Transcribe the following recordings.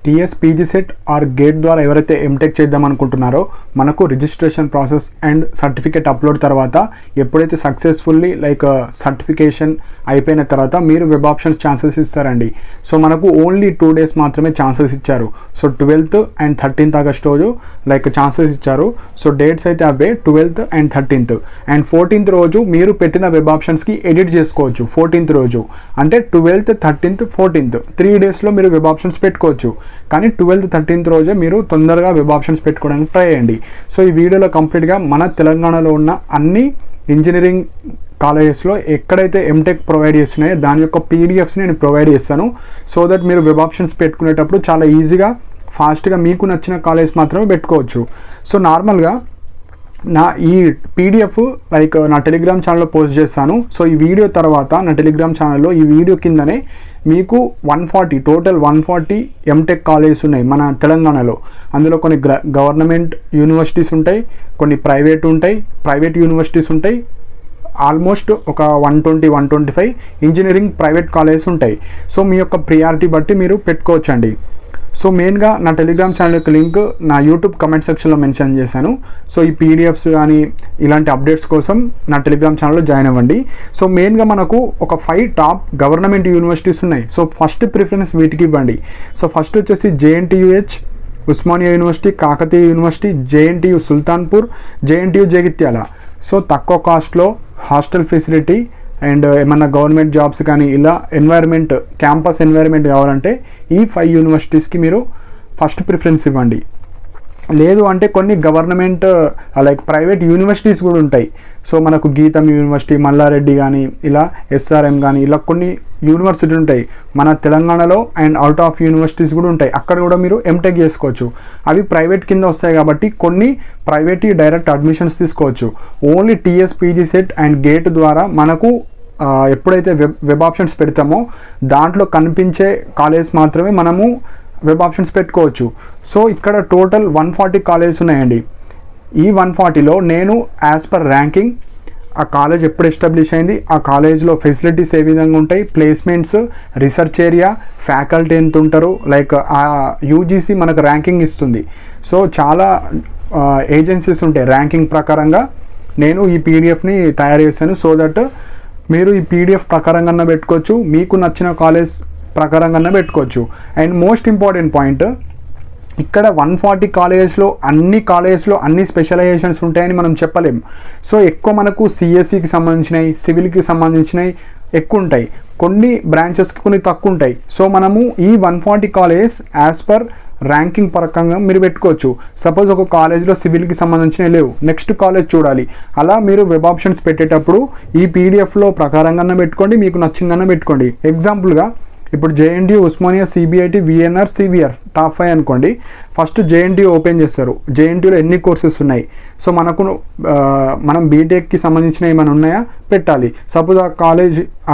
TS PG set or GATE ద్వారా ఎవరైతే MTech చేద్దాం అనుకుంటున్నారో మనకు registration process and certificate upload తర్వాత ఎప్పుడైతే సక్సెస్ఫుల్లీ సర్టిఫికేషన్ అయిపోయిన తర్వాత మీరు వెబ్ ఆప్షన్స్ ఛాన్సెస్ ఇస్తారండి. సో మనకు ఓన్లీ 2 days మాత్రమే ఛాన్సెస్ ఇచ్చారు. So 12th and 13th August రోజు ఛాన్సెస్ ఇచ్చారు. సో డేట్స్ అయితే అవే 12th and 13th and 14th రోజు మీరు పెట్టిన వెబ్ ఆప్షన్స్కి ఎడిట్ చేసుకోవచ్చు. 14th రోజు అంటే 12th, 13th, 14th 3 daysలో మీరు వెబ్ ఆప్షన్స్ పెట్టుకోవచ్చు. కానీ 12th, 13th రోజే మీరు తొందరగా వెబ్ ఆప్షన్స్ పెట్టుకోవడానికి ట్రై చేయండి. సో ఈ వీడియోలో కంప్లీట్గా మన తెలంగాణలో ఉన్న అన్ని ఇంజనీరింగ్ కాలేజెస్లో ఎక్కడైతే ఎంటెక్ ప్రొవైడ్ చేస్తున్నాయో దాని యొక్క పీడిఎఫ్స్ని నేను ప్రొవైడ్ చేస్తాను. సో దట్ మీరు వెబ్ ఆప్షన్స్ పెట్టుకునేటప్పుడు చాలా ఈజీగా ఫాస్ట్గా మీకు నచ్చిన కాలేజ్ మాత్రమే పెట్టుకోవచ్చు. సో నార్మల్గా నా ఈ పీడిఎఫ్ నా టెలిగ్రామ్ ఛానల్లో పోస్ట్ చేస్తాను. సో ఈ వీడియో తర్వాత నా టెలిగ్రామ్ ఛానల్లో ఈ వీడియో కిందనే మీకు 140 ఎంటెక్ కాలేజెస్ ఉన్నాయి మన తెలంగాణలో. అందులో కొన్ని గవర్నమెంట్ యూనివర్సిటీస్ ఉంటాయి, కొన్ని ప్రైవేట్ యూనివర్సిటీస్ ఉంటాయి. ఆల్మోస్ట్ ఒక 120-125 ఇంజనీరింగ్ ప్రైవేట్ కాలేజెస్ ఉంటాయి. సో మీ యొక్క ప్రియారిటీ బట్టి మీరు పెట్టుకోవచ్చండి. సో మెయిన్గా నా టెలిగ్రామ్ ఛానల్ యొక్క లింక్ నా యూట్యూబ్ కమెంట్ సెక్షన్లో మెన్షన్ చేశాను. సో ఈ పీడిఎఫ్స్ కానీ ఇలాంటి అప్డేట్స్ కోసం నా టెలిగ్రామ్ ఛానల్లో జాయిన్ అవ్వండి. సో మెయిన్గా మనకు ఒక 5 టాప్ గవర్నమెంట్ యూనివర్సిటీస్ ఉన్నాయి. సో ఫస్ట్ ప్రిఫరెన్స్ వీటికి ఇవ్వండి. సో ఫస్ట్ వచ్చేసి JNTUH, Osmania university, Kakatiya university, JNTU Sultanpur, JNTU Jagtial. So తక్కువ కాస్ట్లో హాస్టల్ ఫెసిలిటీ అండ్ ఏమన్నా గవర్నమెంట్ జాబ్స్ కానీ ఇలా క్యాంపస్ ఎన్వైర్న్మెంట్ కావాలంటే ఈ 5 యూనివర్సిటీస్కి మీరు ఫస్ట్ ప్రిఫరెన్స్ ఇవ్వండి. లేదు అంటే కొన్ని గవర్నమెంట్ ప్రైవేట్ యూనివర్సిటీస్ కూడా ఉంటాయి. సో మనకు గీతం యూనివర్సిటీ, మల్లారెడ్డి కానీ ఇలా SRM కానీ ఇలా కొన్ని యూనివర్సిటీలు ఉంటాయి మన తెలంగాణలో. అండ్ అవుట్ ఆఫ్ యూనివర్సిటీస్ కూడా ఉంటాయి, అక్కడ కూడా మీరు ఎంటెక్ చేసుకోవచ్చు. అవి ప్రైవేట్ కింద వస్తాయి కాబట్టి కొన్ని ప్రైవేట్ డైరెక్ట్ అడ్మిషన్స్ తీసుకోవచ్చు. Only TS PG set and gate ద్వారా మనకు ఎప్పుడైతే వెబ్ ఆప్షన్స్ పెడతామో దాంట్లో కనిపించే కాలేజ్ మాత్రమే మనము వెబ్ ఆప్షన్స్ పెట్టుకోవచ్చు. సో ఇక్కడ టోటల్ 140 కాలేజెస్ ఉన్నాయండి. ఈ 140లో నేను యాజ్ పర్ ర్యాంకింగ్ ఆ కాలేజ్ ఎప్పుడు ఎస్టాబ్లిష్ అయింది, ఆ కాలేజ్లో ఫెసిలిటీస్ ఏ విధంగా ఉంటాయి, ప్లేస్మెంట్స్, రీసెర్చ్ ఏరియా, ఫ్యాకల్టీ ఎంత ఉంటారు, ఆ UGC మనకు ర్యాంకింగ్ ఇస్తుంది. సో చాలా ఏజెన్సీస్ ఉంటాయి ర్యాంకింగ్ ప్రకారంగా. నేను ఈ పీడిఎఫ్ని తయారు చేశాను. సో దట్ మీరు ఈ పీడిఎఫ్ ప్రకారంగా పెట్టుకోవచ్చు, మీకు నచ్చిన కాలేజ్ ప్రకారంగా పెట్టుకోవచ్చు. అండ్ మోస్ట్ ఇంపార్టెంట్ పాయింట్, ఇక్కడ 140 కాలేజెస్లో అన్ని స్పెషలైజేషన్స్ ఉంటాయని మనం చెప్పలేం. సో ఎక్కువ మనకు CSEకి సంబంధించినవి, సివిల్కి సంబంధించినవి ఎక్కువ ఉంటాయి, కొన్ని బ్రాంచెస్కి కొన్ని తక్కువ ఉంటాయి. సో మనము ఈ 140 కాలేజెస్ యాజ్ పర్ ర్యాంకింగ్ పరంగా మీరు పెట్టుకోవచ్చు. సపోజ్ ఒక కాలేజ్లో సివిల్కి సంబంధించినవి లేవు, నెక్స్ట్ కాలేజ్ చూడాలి. అలా మీరు వెబ్ ఆప్షన్స్ పెట్టేటప్పుడు ఈ పీడిఎఫ్లో ప్రకారంగా పెట్టుకోండి, మీకు నచ్చిందన్న పెట్టుకోండి. ఎగ్జాంపుల్గా ఇప్పుడు JNTU, Osmania, CBIT, VNR, CVR top 5 అనుకోండి. ఫస్ట్ JNTU ఓపెన్ చేస్తారు. JNTUలో ఎన్ని కోర్సెస్ ఉన్నాయి, సో మనం బీటెక్కి సంబంధించిన ఏమైనా ఉన్నాయా పెట్టాలి. సపోజ్ ఆ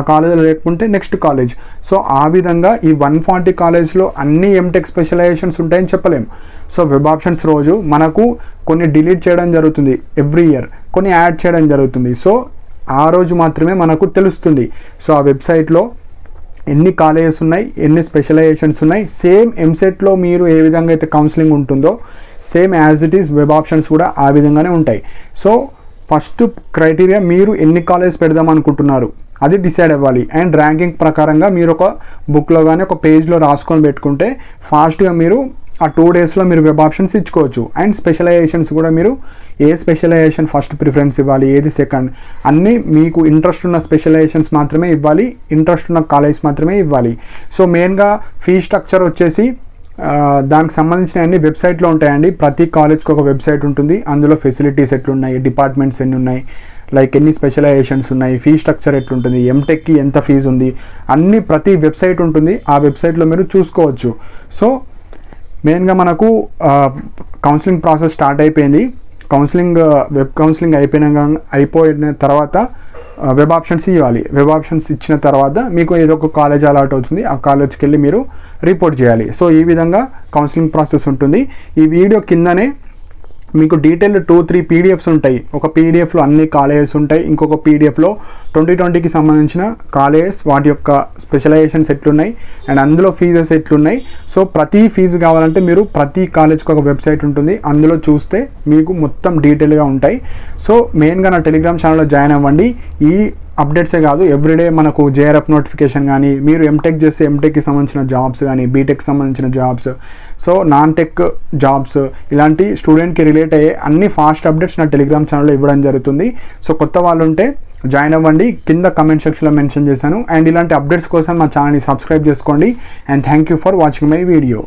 కాలేజ్లో లేకుంటే నెక్స్ట్ కాలేజ్. సో ఆ విధంగా ఈ 140 కాలేజ్లో అన్ని ఎంటెక్ స్పెషలైజేషన్స్ ఉంటాయని చెప్పలేం. సో వెబ్ ఆప్షన్స్ రోజు మనకు కొన్ని డిలీట్ చేయడం జరుగుతుంది ఎవ్రీ ఇయర్, కొన్ని యాడ్ చేయడం జరుగుతుంది. సో ఆ రోజు మాత్రమే మనకు తెలుస్తుంది. సో ఆ వెబ్సైట్లో ఎన్ని కాలేజెస్ ఉన్నాయి, ఎన్ని స్పెషలైజేషన్స్ ఉన్నాయి. సేమ్ ఎంసెట్లో మీరు ఏ విధంగా అయితే కౌన్సిలింగ్ ఉంటుందో same as it is web options కూడా ఆ విధంగానే ఉంటాయి. సో ఫస్ట్ క్రైటీరియా మీరు ఎన్ని కాలేజెస్ పెడదాం అనుకుంటున్నారు అది డిసైడ్ అవ్వాలి. అండ్ ర్యాంకింగ్ ప్రకారంగా మీరు ఒక బుక్లో కానీ ఒక పేజ్లో రాసుకొని పెట్టుకుంటే ఫాస్ట్గా మీరు ఆ 2 daysలో మీరు వెబ్ ఆప్షన్స్ ఇచ్చుకోవచ్చు. అండ్ స్పెషలైజేషన్స్ కూడా మీరు ఏ స్పెషలైజేషన్ ఫస్ట్ ప్రిఫరెన్స్ ఇవ్వాలి, ఏది సెకండ్, అన్నీ మీకు ఇంట్రెస్ట్ ఉన్న స్పెషలైజేషన్స్ మాత్రమే ఇవ్వాలి, ఇంట్రెస్ట్ ఉన్న కాలేజ్ మాత్రమే ఇవ్వాలి. సో మెయిన్గా ఫీ స్ట్రక్చర్ వచ్చేసి దానికి సంబంధించిన అన్ని వెబ్సైట్లో ఉంటాయండి. ప్రతి కాలేజ్కి ఒక వెబ్సైట్ ఉంటుంది, అందులో ఫెసిలిటీస్ ఎట్లున్నాయి, డిపార్ట్మెంట్స్ ఎన్ని ఉన్నాయి, ఎన్ని స్పెషలైజేషన్స్ ఉన్నాయి, ఫీ స్ట్రక్చర్ ఎట్లుంటుంది, ఎంటెక్కి ఎంత ఫీజు ఉంది, అన్ని ప్రతి వెబ్సైట్ ఉంటుంది. ఆ వెబ్సైట్లో మీరు చూసుకోవచ్చు. సో మెయిన్గా మనకు కౌన్సిలింగ్ ప్రాసెస్ స్టార్ట్ అయిపోయింది. వెబ్ కౌన్సిలింగ్ అయిపోయిన తర్వాత వెబ్ ఆప్షన్స్ ఇవ్వాలి. వెబ్ ఆప్షన్స్ ఇచ్చిన తర్వాత మీకు ఏదో ఒక కాలేజ్ అలాట్ అవుతుంది, ఆ కాలేజ్కి వెళ్ళి మీరు రిపోర్ట్ చేయాలి. సో ఈ విధంగా కౌన్సిలింగ్ ప్రాసెస్ ఉంటుంది. ఈ వీడియో కిందనే మీకు డీటెయిల్ 2-3 పీడిఎఫ్స్ ఉంటాయి. ఒక పీడిఎఫ్లో అన్ని కాలేజెస్ ఉంటాయి, ఇంకొక పీడిఎఫ్లో 2020కి సంబంధించిన కాలేజెస్ వాటి యొక్క స్పెషలైజేషన్స్ ఎట్లున్నాయి అండ్ అందులో ఫీజెస్ ఎట్లున్నాయి. సో ప్రతి ఫీజు కావాలంటే మీరు ప్రతి కాలేజ్కి ఒక వెబ్సైట్ ఉంటుంది, అందులో చూస్తే మీకు మొత్తం డీటెయిల్గా ఉంటాయి. సో మెయిన్గా నా టెలిగ్రామ్ ఛానల్లో జాయిన్ అవ్వండి. ఈ అప్డేట్సే కాదు, ఎవ్రీడే మనకు జేఆర్ఎఫ్ నోటిఫికేషన్ కానీ, మీరు ఎంటెక్ చేస్తే ఎంటెక్కి సంబంధించిన జాబ్స్ కానీ, బీటెక్ సంబంధించిన jobs, so non tech jobs, ఇలాంటి స్టూడెంట్కి రిలేట్ అయ్యే అన్ని ఫాస్ట్ అప్డేట్స్ నా టెలిగ్రామ్ ఛానల్లో ఇవ్వడం జరుగుతుంది. సో కొత్త వాళ్ళు ఉంటే జాయిన్ అవ్వండి, కింద కమెంట్ సెక్షన్లో మెన్షన్ చేశాను. అండ్ ఇలాంటి అప్డేట్స్ కోసం మా ఛానల్ని సబ్స్క్రైబ్ చేసుకోండి. And thank you for watching my video.